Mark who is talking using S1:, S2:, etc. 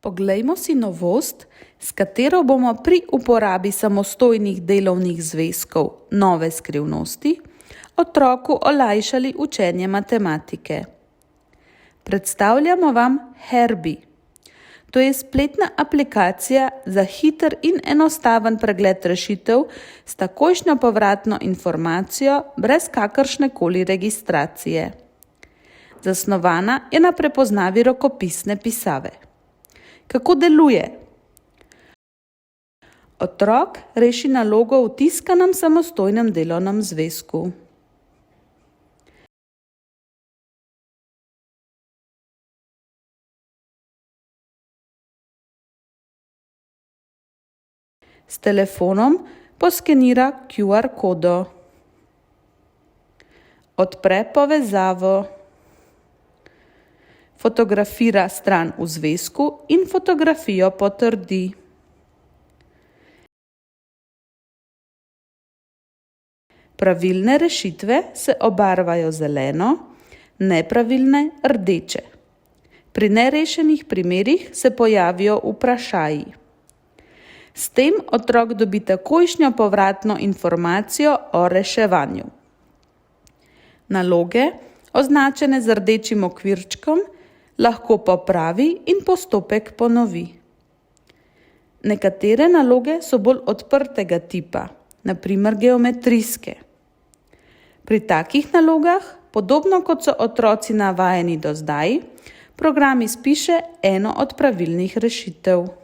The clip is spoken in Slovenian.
S1: Poglejmo si novost, s katero bomo pri uporabi samostojnih delovnih zvezkov nove skrivnosti otroku olajšali učenje matematike. Predstavljamo vam Herbie. To je spletna aplikacija za hiter in enostaven pregled rešitev s takojšnjo povratno informacijo brez kakršnekoli registracije. Zasnovana je na prepoznavi rokopisne pisave. Kako deluje? Otrok reši nalogo v tiskanem samostojnem delovnem zvezku. S telefonom poskenira QR kodo. Odpre povezavo. Fotografira stran v zvezku in fotografijo potrdi. Pravilne rešitve se obarvajo zeleno, nepravilne rdeče. Pri nerešenih primerih se pojavijo vprašaji. S tem otrok dobi takojšnjo povratno informacijo o reševanju. Naloge, označene z rdečim okvirčkom, lahko popravi in postopek ponovi. Nekatere naloge so bolj odprtega tipa, na primer geometrijske. Pri takih nalogah, podobno kot so otroci navajeni do zdaj, program izpiše eno od pravilnih rešitev.